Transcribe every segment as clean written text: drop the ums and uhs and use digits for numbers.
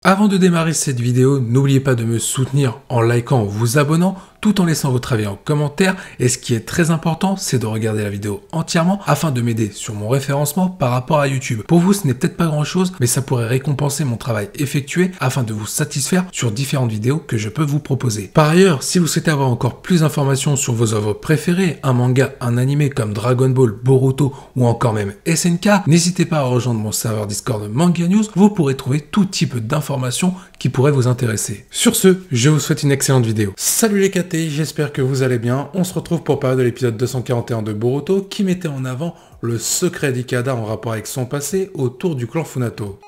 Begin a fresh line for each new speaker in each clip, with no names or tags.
Avant de démarrer cette vidéo, n'oubliez pas de me soutenir en likant ou vous abonnant, tout en laissant votre avis en commentaire. Et ce qui est très important, c'est de regarder la vidéo entièrement afin de m'aider sur mon référencement par rapport à YouTube. Pour vous, ce n'est peut-être pas grand chose, mais ça pourrait récompenser mon travail effectué afin de vous satisfaire sur différentes vidéos que je peux vous proposer. Par ailleurs, si vous souhaitez avoir encore plus d'informations sur vos œuvres préférées, un manga, un animé comme Dragon Ball, Boruto ou encore même SNK, n'hésitez pas à rejoindre mon serveur Discord Manga News. Vous pourrez trouver tout type d'informations qui pourraient vous intéresser. Sur ce, je vous souhaite une excellente vidéo. Salut les KT, j'espère que vous allez bien. On se retrouve pour parler de l'épisode 241 de Boruto qui mettait en avant le secret d'Ikada en rapport avec son passé autour du clan Funato.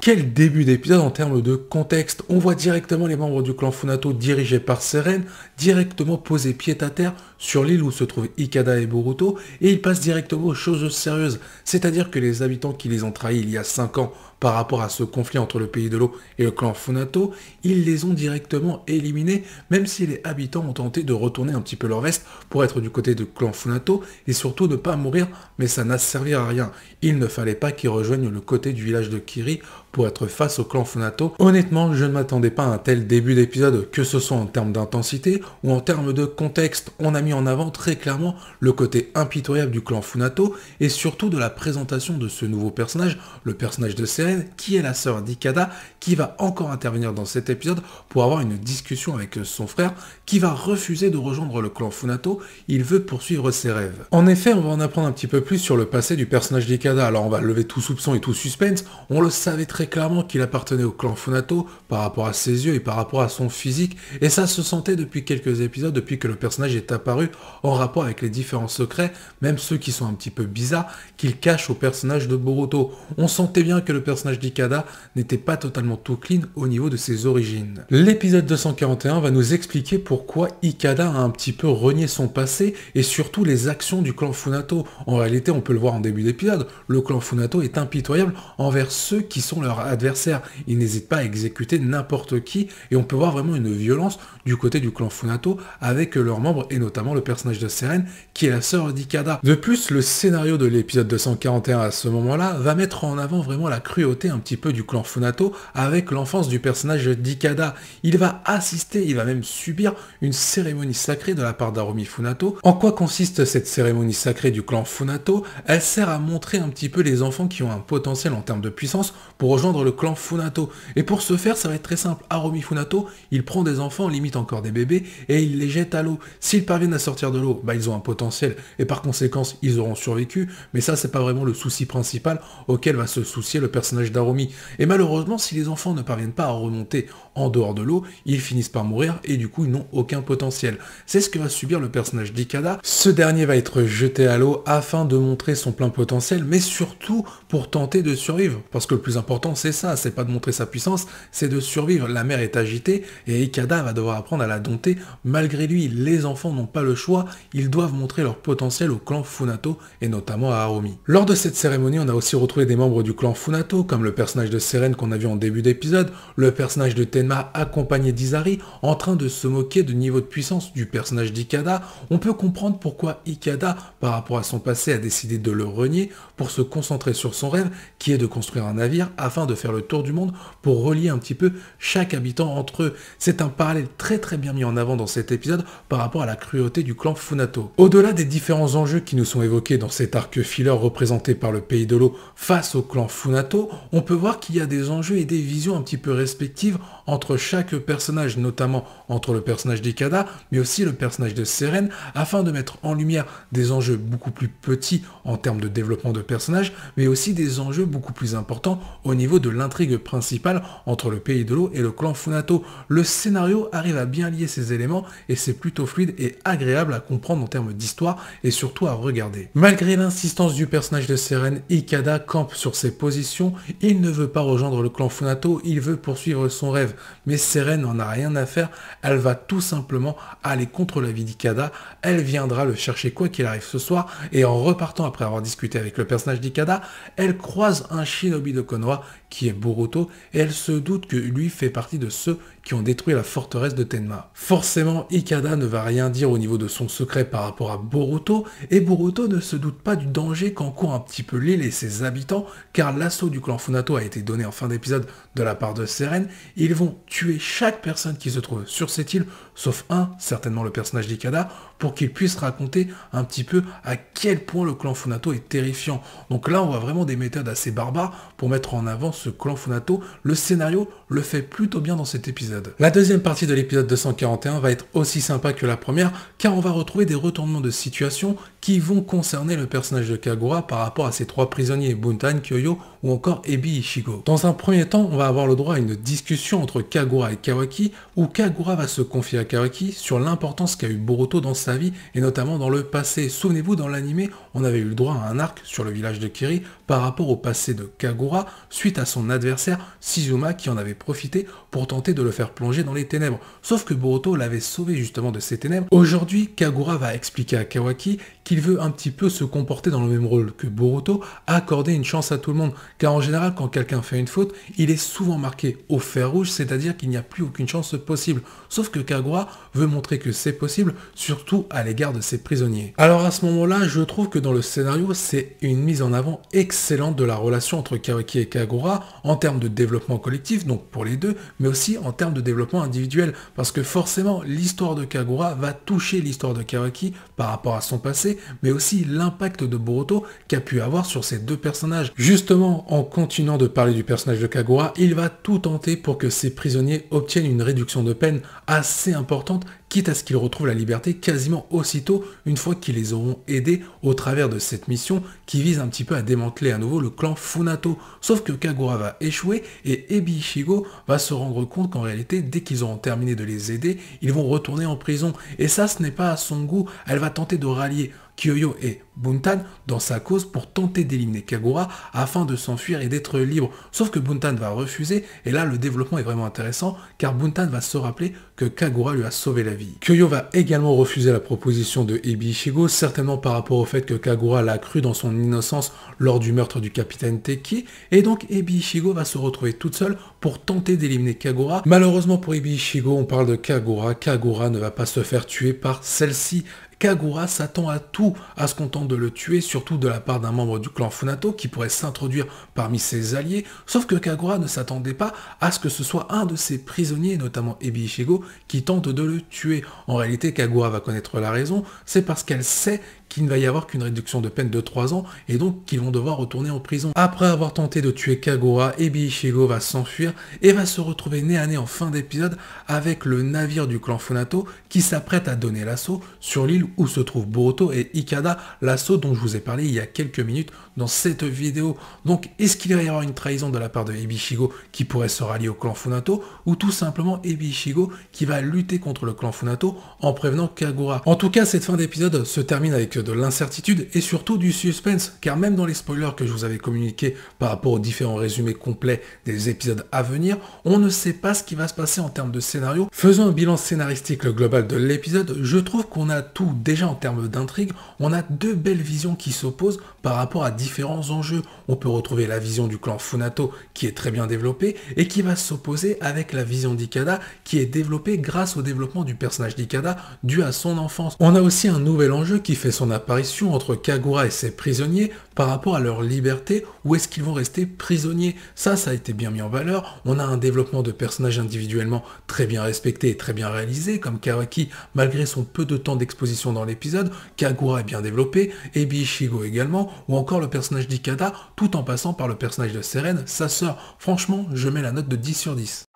Quel début d'épisode en termes de contexte. On voit directement les membres du clan Funato dirigés par Seren directement poser pied à terre sur l'île où se trouvent Ikada et Boruto, et ils passent directement aux choses sérieuses. C'est-à-dire que les habitants qui les ont trahis il y a 5 ans par rapport à ce conflit entre le pays de l'eau et le clan Funato, ils les ont directement éliminés, même si les habitants ont tenté de retourner un petit peu leur veste pour être du côté du clan Funato et surtout ne pas mourir, mais ça n'a servi à rien. Il ne fallait pas qu'ils rejoignent le côté du village de Kiri pour être face au clan Funato. Honnêtement, je ne m'attendais pas à un tel début d'épisode, que ce soit en termes d'intensité ou en termes de contexte. On a mis en avant très clairement le côté impitoyable du clan Funato et surtout de la présentation de ce nouveau personnage, le personnage de Seren, qui est la sœur d'Ikada, qui va encore intervenir dans cet épisode pour avoir une discussion avec son frère, qui va refuser de rejoindre le clan Funato. Il veut poursuivre ses rêves. En effet, on va en apprendre un petit peu plus sur le passé du personnage d'Ikada. Alors on va lever tout soupçon et tout suspense. On le savait très clairement qu'il appartenait au clan Funato par rapport à ses yeux et par rapport à son physique, et ça se sentait depuis quelques épisodes, depuis que le personnage est apparu en rapport avec les différents secrets, même ceux qui sont un petit peu bizarres, qu'il cache au personnage de Boruto. On sentait bien que le personnage d'Ikada n'était pas totalement tout clean au niveau de ses origines. L'épisode 241 va nous expliquer pourquoi Ikada a un petit peu renié son passé et surtout les actions du clan Funato. En réalité, on peut le voir en début d'épisode, le clan Funato est impitoyable envers ceux qui sont leurs adversaires. Ils n'hésitent pas à exécuter n'importe qui et on peut voir vraiment une violence du côté du clan Funato avec leurs membres et notamment le personnage de Seren qui est la sœur d'Ikada. De plus, le scénario de l'épisode 241 à ce moment-là va mettre en avant vraiment la cruauté un petit peu du clan Funato avec l'enfance du personnage d'Ikada. Il va assister, il va même subir une cérémonie sacrée de la part d'Harumi Funato. En quoi consiste cette cérémonie sacrée du clan Funato? Elle sert à montrer un petit peu les enfants qui ont un potentiel en termes de puissance pour rejoindre le clan Funato. Et pour ce faire, ça va être très simple. Harumi Funato, il prend des enfants, limite encore des bébés, et il les jette à l'eau. S'ils parviennent à sortir de l'eau, ils ont un potentiel, et par conséquent, ils auront survécu, mais ça, c'est pas vraiment le souci principal auquel va se soucier le personnage d'Harumi. Et malheureusement, si les enfants ne parviennent pas à remonter en dehors de l'eau, ils finissent par mourir, et du coup, ils n'ont aucun potentiel. C'est ce que va subir le personnage d'Ikada. Ce dernier va être jeté à l'eau afin de montrer son plein potentiel, mais surtout pour tenter de survivre. Parce que le plus important, c'est ça, c'est pas de montrer sa puissance, c'est de survivre. La mer est agitée, et Ikada va devoir apprendre à la dompter. Malgré lui, les enfants n'ont pas le choix, ils doivent montrer leur potentiel au clan Funato, et notamment à Harumi. Lors de cette cérémonie, on a aussi retrouvé des membres du clan Funato, comme le personnage de Seren qu'on a vu en début d'épisode, le personnage de Tenma accompagné d'Izari, en train de se moquer du niveau de puissance du personnage d'Ikada. On peut comprendre pourquoi Ikada, par rapport à son passé, a décidé de le renier pour se concentrer sur son rêve, qui est de construire un navire afin de faire le tour du monde pour relier un petit peu chaque habitant entre eux. C'est un parallèle très bien mis en avant dans cet épisode par rapport à la cruauté du clan Funato. Au-delà des différents enjeux qui nous sont évoqués dans cet arc filler représenté par le pays de l'eau face au clan Funato, on peut voir qu'il y a des enjeux et des visions un petit peu respectives entre chaque personnage, notamment entre le personnage d'Ikada, mais aussi le personnage de Seren, afin de mettre en lumière des enjeux beaucoup plus petits en termes de développement de personnages, mais aussi des enjeux beaucoup plus importants au niveau de l'intrigue principale entre le pays de l'eau et le clan Funato. Le scénario arrive à bien lier ces éléments et c'est plutôt fluide et agréable à comprendre en termes d'histoire et surtout à regarder. Malgré l'insistance du personnage de Seren, Ikada campe sur ses positions, il ne veut pas rejoindre le clan Funato, il veut poursuivre son rêve. Mais Seren n'en a rien à faire, elle va tout simplement aller contre l'avis d'Ikada, elle viendra le chercher quoi qu'il arrive ce soir, et en repartant après avoir discuté avec le personnage d'Ikada, elle croise un shinobi de Konoha qui est Boruto, et elle se doute que lui fait partie de ceux qui ont détruit la forteresse de Tenma. Forcément, Ikada ne va rien dire au niveau de son secret par rapport à Boruto, et Boruto ne se doute pas du danger qu'encourt un petit peu l'île et ses habitants, car l'assaut du clan Funato a été donné en fin d'épisode de la part de Seren. Ils vont tuer chaque personne qui se trouve sur cette île, sauf un, certainement le personnage d'Ikada, pour qu'il puisse raconter un petit peu à quel point le clan Funato est terrifiant. Donc là, on voit vraiment des méthodes assez barbares pour mettre en avant ce clan Funato. Le scénario le fait plutôt bien dans cet épisode. La deuxième partie de l'épisode 241 va être aussi sympa que la première, car on va retrouver des retournements de situation qui vont concerner le personnage de Kagura par rapport à ses trois prisonniers, Buntan, Kyoyo ou encore Ebi Ishigo. Dans un premier temps, on va avoir le droit à une discussion entre Kagura et Kawaki, où Kagura va se confier à Kawaki sur l'importance qu'a eu Boruto dans sa vie, et notamment dans le passé. Souvenez-vous, dans l'anime, on avait eu le droit à un arc sur le village de Kiri par rapport au passé de Kagura, suite à son adversaire Shizuma qui en avait profité pour tenter de le faire plonger dans les ténèbres. Sauf que Boruto l'avait sauvé justement de ces ténèbres. Aujourd'hui, Kagura va expliquer à Kawaki qu'il veut un petit peu se comporter dans le même rôle que Boruto, accorder une chance à tout le monde. Car en général, quand quelqu'un fait une faute, il est souvent marqué au fer rouge, c'est-à-dire qu'il n'y a plus aucune chance possible. Sauf que Kagura veut montrer que c'est possible, surtout à l'égard de ses prisonniers. Alors à ce moment-là, je trouve que dans le scénario, c'est une mise en avant excellente de la relation entre Kawaki et Kagura, en termes de développement collectif, donc pour les deux, mais aussi en termes de développement individuel, parce que forcément, l'histoire de Kagura va toucher l'histoire de Kawaki par rapport à son passé, mais aussi l'impact de Boruto qu'a pu avoir sur ces deux personnages. Justement, en continuant de parler du personnage de Kagura, il va tout tenter pour que ses prisonniers obtiennent une réduction de peine assez importante, quitte à ce qu'ils retrouvent la liberté quasiment aussitôt une fois qu'ils les auront aidés au travers de cette mission qui vise un petit peu à démanteler à nouveau le clan Funato. Sauf que Kagura va échouer et Ebi Ishigo va se rendre compte qu'en réalité, dès qu'ils auront terminé de les aider, ils vont retourner en prison. Et ça, ce n'est pas à son goût. Elle va tenter de rallier Kyoyo et Buntan dans sa cause pour tenter d'éliminer Kagura afin de s'enfuir et d'être libre. Sauf que Buntan va refuser, et là le développement est vraiment intéressant car Buntan va se rappeler que Kagura lui a sauvé la vie. Kyoyo va également refuser la proposition de Ebi Ishigo, certainement par rapport au fait que Kagura l'a cru dans son innocence lors du meurtre du capitaine Teki, et donc Ebi Ishigo va se retrouver toute seule pour tenter d'éliminer Kagura. Malheureusement pour Ebi Ishigo, on parle de Kagura. Kagura ne va pas se faire tuer par celle-ci. Kagura s'attend à tout, à ce qu'on tente de le tuer, surtout de la part d'un membre du clan Funato qui pourrait s'introduire parmi ses alliés, sauf que Kagura ne s'attendait pas à ce que ce soit un de ses prisonniers, notamment Ebi Ishigo, qui tente de le tuer. En réalité, Kagura va connaître la raison, c'est parce qu'elle sait qu'il ne va y avoir qu'une réduction de peine de 3 ans et donc qu'ils vont devoir retourner en prison. Après avoir tenté de tuer Kagura, Ebi Ishigo va s'enfuir et va se retrouver nez à nez en fin d'épisode avec le navire du clan Funato qui s'apprête à donner l'assaut sur l'île où se trouvent Boruto et Ikada, l'assaut dont je vous ai parlé il y a quelques minutes dans cette vidéo. Donc est-ce qu'il va y avoir une trahison de la part de Ebi Ishigo qui pourrait se rallier au clan Funato, ou tout simplement Ebi Ishigo qui va lutter contre le clan Funato en prévenant Kagura? En tout cas, cette fin d'épisode se termine avec de l'incertitude et surtout du suspense, car même dans les spoilers que je vous avais communiqués par rapport aux différents résumés complets des épisodes à venir, on ne sait pas ce qui va se passer en termes de scénario. Faisons un bilan scénaristique global de l'épisode. Je trouve qu'on a tout. Déjà en termes d'intrigue, on a deux belles visions qui s'opposent par rapport à différents enjeux. On peut retrouver la vision du clan Funato qui est très bien développée et qui va s'opposer avec la vision d'Ikada qui est développée grâce au développement du personnage d'Ikada dû à son enfance. On a aussi un nouvel enjeu qui fait son apparition entre Kagura et ses prisonniers par rapport à leur liberté, ou est-ce qu'ils vont rester prisonniers? Ça a été bien mis en valeur. On a un développement de personnages individuellement très bien respecté et très bien réalisé, comme Kawaki, malgré son peu de temps d'exposition dans l'épisode. Kagura est bien développé, Ebi Ishigo également, ou encore le personnage d'Ikada, tout en passant par le personnage de Seren, sa sœur. Franchement, je mets la note de 10 sur 10.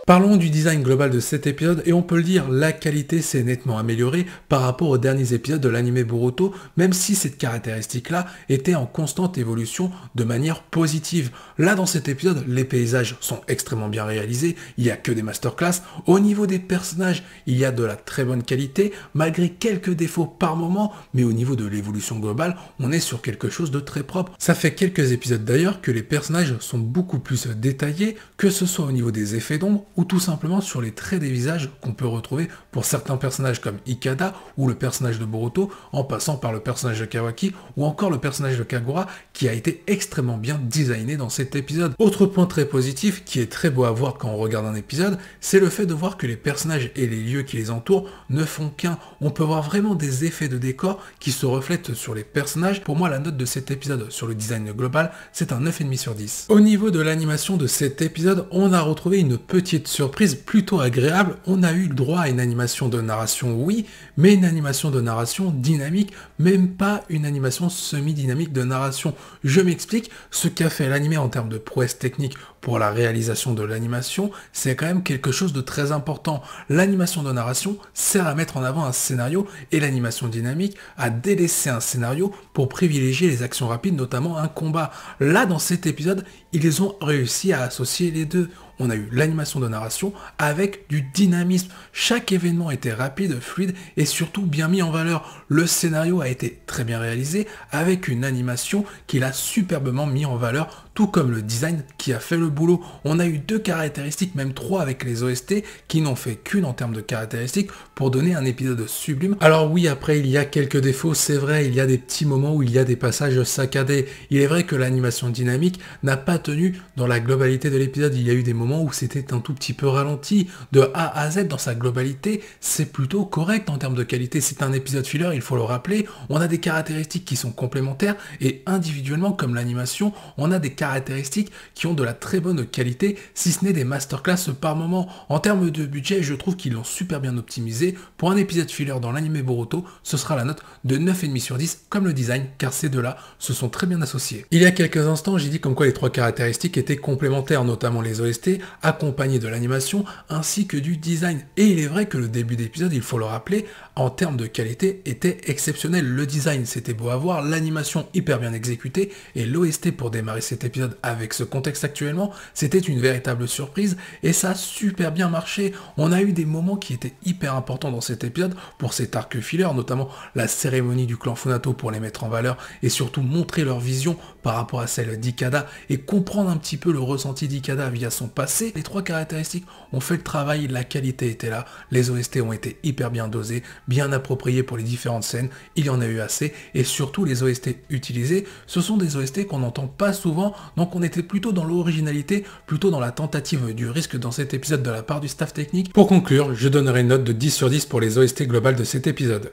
Parlons du design global de cet épisode, et on peut le dire, la qualité s'est nettement améliorée par rapport aux derniers épisodes de l'anime Boruto, même si cette caractéristique-là était en constante évolution de manière positive. Là, dans cet épisode, les paysages sont extrêmement bien réalisés, il n'y a que des masterclass. Au niveau des personnages, il y a de la très bonne qualité, malgré quelques défauts par moment, mais au niveau de l'évolution globale, on est sur quelque chose de très propre. Ça fait quelques épisodes d'ailleurs que les personnages sont beaucoup plus détaillés, que ce soit au niveau des effets d'ombre, ou tout simplement sur les traits des visages qu'on peut retrouver pour certains personnages comme Ikada ou le personnage de Boruto, en passant par le personnage de Kawaki ou encore le personnage de Kagura qui a été extrêmement bien designé dans cet épisode. Autre point très positif qui est très beau à voir quand on regarde un épisode, c'est le fait de voir que les personnages et les lieux qui les entourent ne font qu'un. On peut voir vraiment des effets de décor qui se reflètent sur les personnages. Pour moi, la note de cet épisode sur le design global, c'est un 9,5 sur 10. Au niveau de l'animation de cet épisode, on a retrouvé une petite surprise plutôt agréable. On a eu le droit à une animation de narration, oui, mais une animation de narration dynamique, même pas une animation semi-dynamique de narration. Je m'explique, ce qu'a fait l'animé en termes de prouesse technique pour la réalisation de l'animation, c'est quand même quelque chose de très important. L'animation de narration sert à mettre en avant un scénario et l'animation dynamique à délaisser un scénario pour privilégier les actions rapides, notamment un combat. Là, dans cet épisode, ils ont réussi à associer les deux. On a eu l'animation de narration avec du dynamisme. Chaque événement était rapide, fluide et surtout bien mis en valeur. Le scénario a été très bien réalisé avec une animation qui l'a superbement mis en valeur, tout comme le design qui a fait le boulot. On a eu 2 caractéristiques, même 3 avec les OST, qui n'ont fait qu'une en termes de caractéristiques pour donner un épisode sublime. Alors oui, après il y a quelques défauts, c'est vrai, il y a des petits moments où il y a des passages saccadés. Il est vrai que l'animation dynamique n'a pas tenu dans la globalité de l'épisode. Il y a eu des moments où c'était un tout petit peu ralenti. De A à Z dans sa globalité, c'est plutôt correct en termes de qualité. C'est un épisode filler, il faut le rappeler. On a des caractéristiques qui sont complémentaires et individuellement, comme l'animation, on a des caractéristiques qui ont de la très bonne qualité, si ce n'est des masterclass par moment. En termes de budget, je trouve qu'ils l'ont super bien optimisé. Pour un épisode filler dans l'anime Boruto, ce sera la note de 9,5 sur 10, comme le design, car ces deux-là se sont très bien associés. Il y a quelques instants, j'ai dit comme quoi les 3 caractéristiques étaient complémentaires, notamment les OST, accompagnés de l'animation, ainsi que du design. Et il est vrai que le début d'épisode, il faut le rappeler, en termes de qualité, était exceptionnel. Le design, c'était beau à voir, l'animation hyper bien exécutée, et l'OST pour démarrer cet épisode avec ce contexte actuellement, c'était une véritable surprise, et ça a super bien marché. On a eu des moments qui étaient hyper importants dans cet épisode, pour cet arc filler, notamment la cérémonie du clan Funato pour les mettre en valeur, et surtout montrer leur vision par rapport à celle d'Ikada, et comprendre un petit peu le ressenti d'Ikada via son passé. Les 3 caractéristiques ont fait le travail, la qualité était là, les OST ont été hyper bien dosés, bien appropriés pour les différentes scènes, il y en a eu assez, et surtout les OST utilisés, ce sont des OST qu'on n'entend pas souvent, donc on était plutôt dans l'originalité, plutôt dans la tentative du risque dans cet épisode de la part du staff technique. Pour conclure, je donnerai une note de 10 sur 10 pour les OST globales de cet épisode.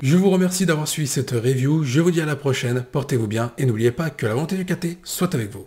Je vous remercie d'avoir suivi cette review, je vous dis à la prochaine, portez-vous bien et n'oubliez pas que la volonté du KT soit avec vous.